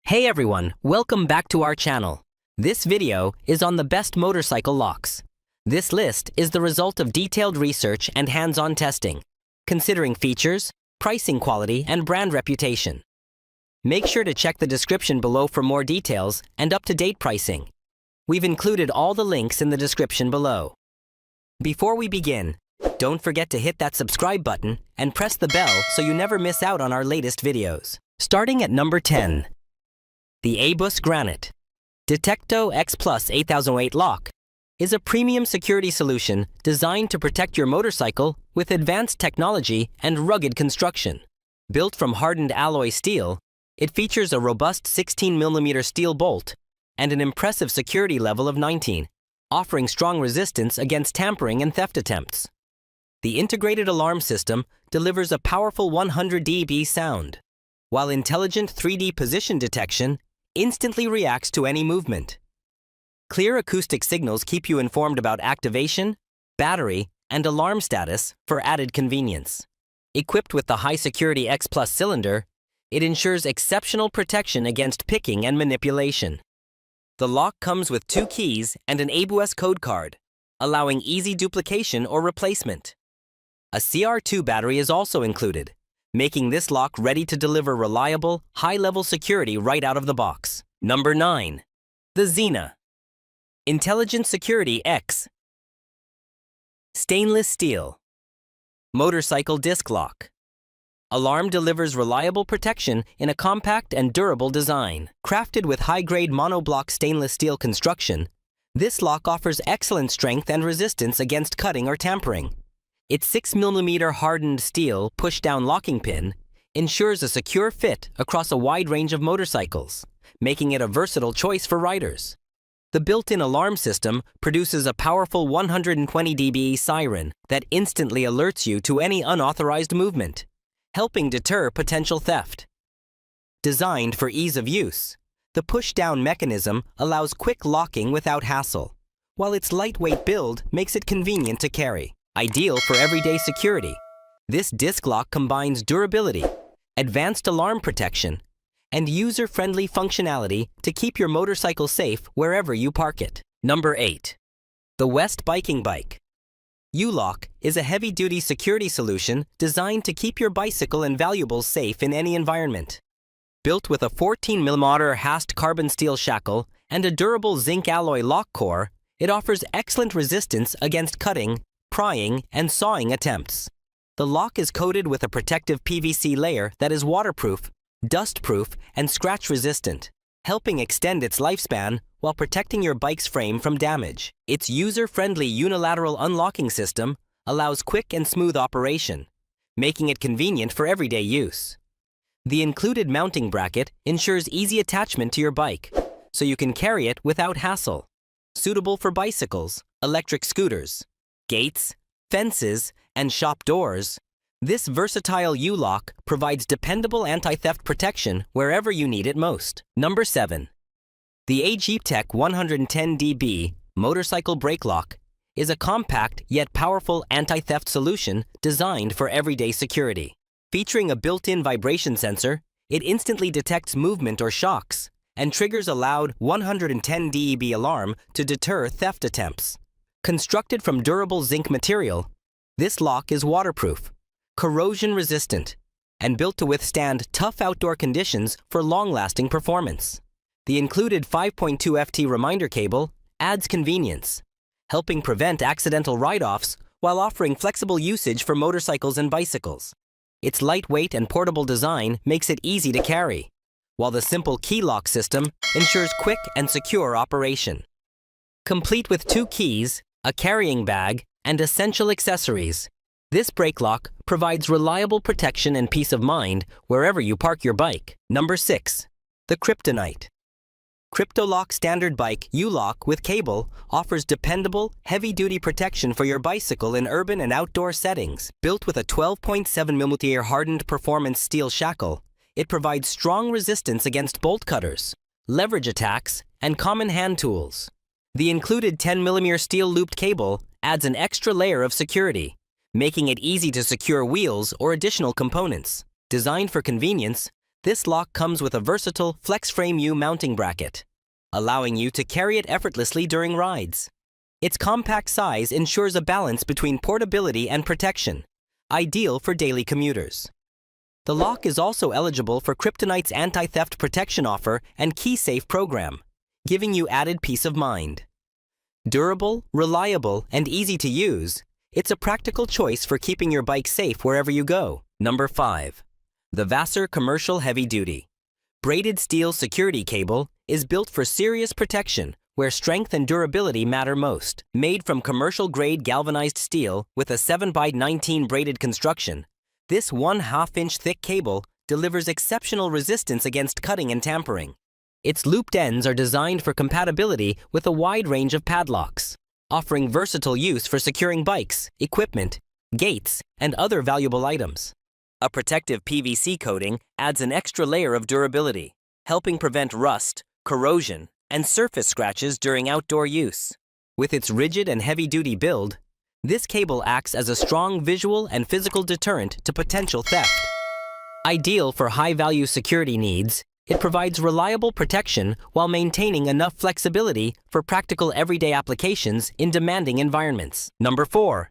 Hey everyone, welcome back to our channel. This video is on the best motorcycle locks. This list is the result of detailed research and hands-on testing, considering features, pricing quality, and brand reputation. Make sure to check the description below for more details and up-to-date pricing. We've included all the links in the description below. Before we begin, don't forget to hit that subscribe button and press the bell so you never miss out on our latest videos. Starting at number 10. The AGPTEK Granit Detecto XPlus 8008 Lock is a premium security solution designed to protect your motorcycle with advanced technology and rugged construction. Built from hardened alloy steel, it features a robust 16mm steel bolt and an impressive security level of 19, offering strong resistance against tampering and theft attempts. The integrated alarm system delivers a powerful 100 dB sound, while intelligent 3D position detection instantly reacts to any movement. Clear acoustic signals keep you informed about activation, battery, and alarm status for added convenience. Equipped with the high-security XPlus cylinder, it ensures exceptional protection against picking and manipulation. The lock comes with 2 keys and an AGPTEK code card, allowing easy duplication or replacement. A CR2 battery is also included, making this lock ready to deliver reliable, high-level security right out of the box. Number 9. The Xena Intelligent Security X Stainless Steel Motorcycle Disc Lock. Alarm delivers reliable protection in a compact and durable design. Crafted with high-grade monoblock stainless steel construction, this lock offers excellent strength and resistance against cutting or tampering. Its 6mm hardened steel push-down locking pin ensures a secure fit across a wide range of motorcycles, making it a versatile choice for riders. The built-in alarm system produces a powerful 120 dB siren that instantly alerts you to any unauthorized movement, helping deter potential theft. Designed for ease of use, the push-down mechanism allows quick locking without hassle, while its lightweight build makes it convenient to carry. Ideal for everyday security, this disc lock combines durability, advanced alarm protection, and user-friendly functionality to keep your motorcycle safe wherever you park it. Number 8. The West Biking Bike U-Lock is a heavy-duty security solution designed to keep your bicycle and valuables safe in any environment. Built with a 14mm Hast carbon steel shackle and a durable zinc alloy lock core, it offers excellent resistance against cutting, prying, and sawing attempts. The lock is coated with a protective PVC layer that is waterproof, dust-proof, and scratch-resistant, helping extend its lifespan while protecting your bike's frame from damage. Its user-friendly unilateral unlocking system allows quick and smooth operation, making it convenient for everyday use. The included mounting bracket ensures easy attachment to your bike, so you can carry it without hassle. Suitable for bicycles, electric scooters, gates, fences, and shop doors, this versatile U-Lock provides dependable anti-theft protection wherever you need it most. Number 7. The AGPTEK 110 dB Motorcycle Brake Lock is a compact yet powerful anti-theft solution designed for everyday security. Featuring a built-in vibration sensor, it instantly detects movement or shocks and triggers a loud 110 dB alarm to deter theft attempts. Constructed from durable zinc material, this lock is waterproof, corrosion-resistant, and built to withstand tough outdoor conditions for long-lasting performance. The included 5.2 FT reminder cable adds convenience, helping prevent accidental write-offs while offering flexible usage for motorcycles and bicycles. Its lightweight and portable design makes it easy to carry, while the simple key lock system ensures quick and secure operation. Complete with 2 keys, a carrying bag, and essential accessories, this brake lock provides reliable protection and peace of mind wherever you park your bike. Number 6. The Kryptonite Kryptolok Standard Bike U-Lock with cable offers dependable, heavy-duty protection for your bicycle in urban and outdoor settings. Built with a 12.7mm hardened performance steel shackle, it provides strong resistance against bolt cutters, leverage attacks, and common hand tools. The included 10mm steel looped cable adds an extra layer of security, making it easy to secure wheels or additional components. Designed for convenience, This lock comes with a versatile FlexFrame U mounting bracket, allowing you to carry it effortlessly during rides. Its compact size ensures a balance between portability and protection, ideal for daily commuters. The lock is also eligible for Kryptonite's anti-theft protection offer and key-safe program, giving you added peace of mind. Durable, reliable, and easy to use, it's a practical choice for keeping your bike safe wherever you go. Number 5. The Vasser Commercial Heavy Duty. Braided steel security cable is built for serious protection where strength and durability matter most. Made from commercial-grade galvanized steel with a 7x19 braided construction, this 1/2-inch thick cable delivers exceptional resistance against cutting and tampering. Its looped ends are designed for compatibility with a wide range of padlocks, offering versatile use for securing bikes, equipment, gates, and other valuable items. A protective PVC coating adds an extra layer of durability, helping prevent rust, corrosion, and surface scratches during outdoor use. With its rigid and heavy-duty build, this cable acts as a strong visual and physical deterrent to potential theft. Ideal for high-value security needs, it provides reliable protection while maintaining enough flexibility for practical everyday applications in demanding environments. Number 4.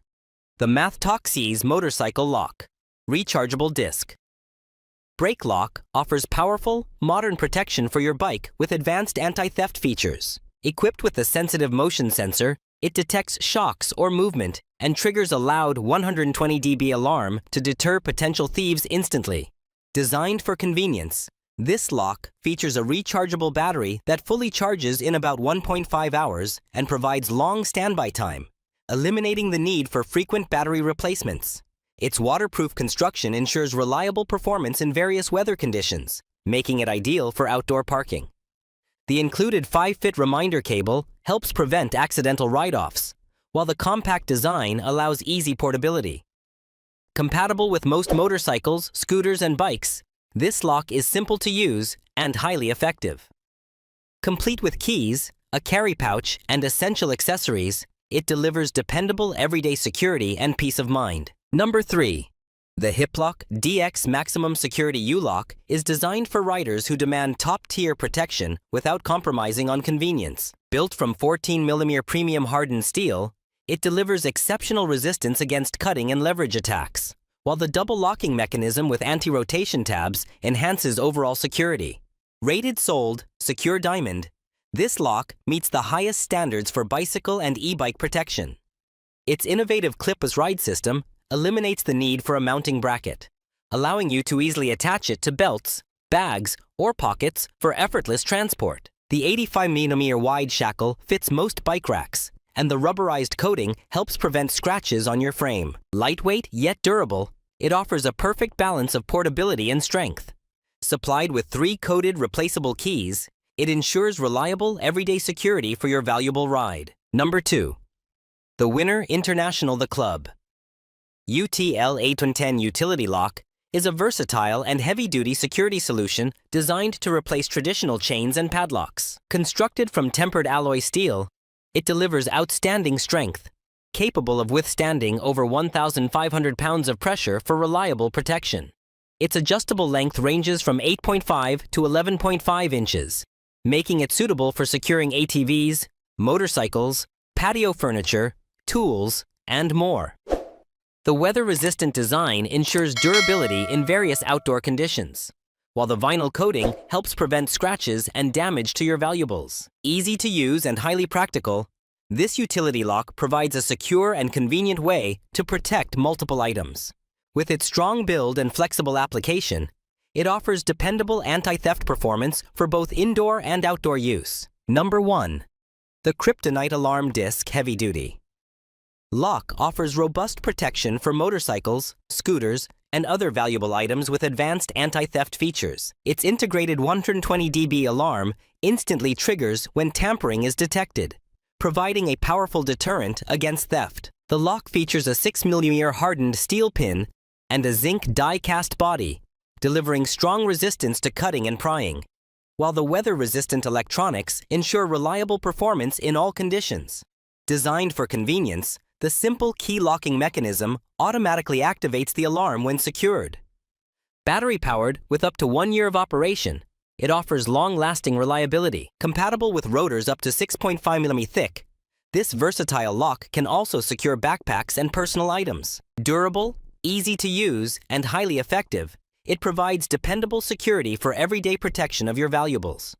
The Mathtoxyz Motorcycle Lock. Rechargeable disc. Brake Lock offers powerful, modern protection for your bike with advanced anti-theft features. Equipped with a sensitive motion sensor, it detects shocks or movement and triggers a loud 120 dB alarm to deter potential thieves instantly. Designed for convenience, this lock features a rechargeable battery that fully charges in about 1.5 hours and provides long standby time, eliminating the need for frequent battery replacements. Its waterproof construction ensures reliable performance in various weather conditions, making it ideal for outdoor parking. The included 5-foot reminder cable helps prevent accidental write-offs, while the compact design allows easy portability. Compatible with most motorcycles, scooters, and bikes, this lock is simple to use and highly effective. Complete with keys, a carry pouch, and essential accessories, it delivers dependable everyday security and peace of mind. Number 3. The Hiplok DX Maximum Security U-Lock is designed for riders who demand top-tier protection without compromising on convenience. Built from 14mm premium hardened steel, it delivers exceptional resistance against cutting and leverage attacks, while the double locking mechanism with anti-rotation tabs enhances overall security. Rated Sold Secure Diamond, this lock meets the highest standards for bicycle and e-bike protection. Its innovative clipless ride system eliminates the need for a mounting bracket, allowing you to easily attach it to belts, bags, or pockets for effortless transport. The 85mm wide shackle fits most bike racks, and the rubberized coating helps prevent scratches on your frame. Lightweight yet durable, it offers a perfect balance of portability and strength. Supplied with 3 coded replaceable keys, it ensures reliable everyday security for your valuable ride. Number 2. The Winner International The Club. UTL 810 Utility Lock is a versatile and heavy-duty security solution designed to replace traditional chains and padlocks. Constructed from tempered alloy steel, it delivers outstanding strength, capable of withstanding over 1,500 pounds of pressure for reliable protection. Its adjustable length ranges from 8.5 to 11.5 inches, making it suitable for securing ATVs, motorcycles, patio furniture, tools, and more. The weather-resistant design ensures durability in various outdoor conditions, while the vinyl coating helps prevent scratches and damage to your valuables. Easy to use and highly practical, this utility lock provides a secure and convenient way to protect multiple items. With its strong build and flexible application, it offers dependable anti-theft performance for both indoor and outdoor use. Number 1. The Kryptonite Alarm Disc Heavy Duty. Lock offers robust protection for motorcycles, scooters, and other valuable items with advanced anti-theft features. Its integrated 120 dB alarm instantly triggers when tampering is detected, providing a powerful deterrent against theft. The lock features a 6mm hardened steel pin and a zinc die-cast body, delivering strong resistance to cutting and prying, while the weather-resistant electronics ensure reliable performance in all conditions. Designed for convenience, the simple key locking mechanism automatically activates the alarm when secured. Battery-powered with up to 1 year of operation, it offers long-lasting reliability. Compatible with rotors up to 6.5 mm thick, this versatile lock can also secure backpacks and personal items. Durable, easy to use, and highly effective, it provides dependable security for everyday protection of your valuables.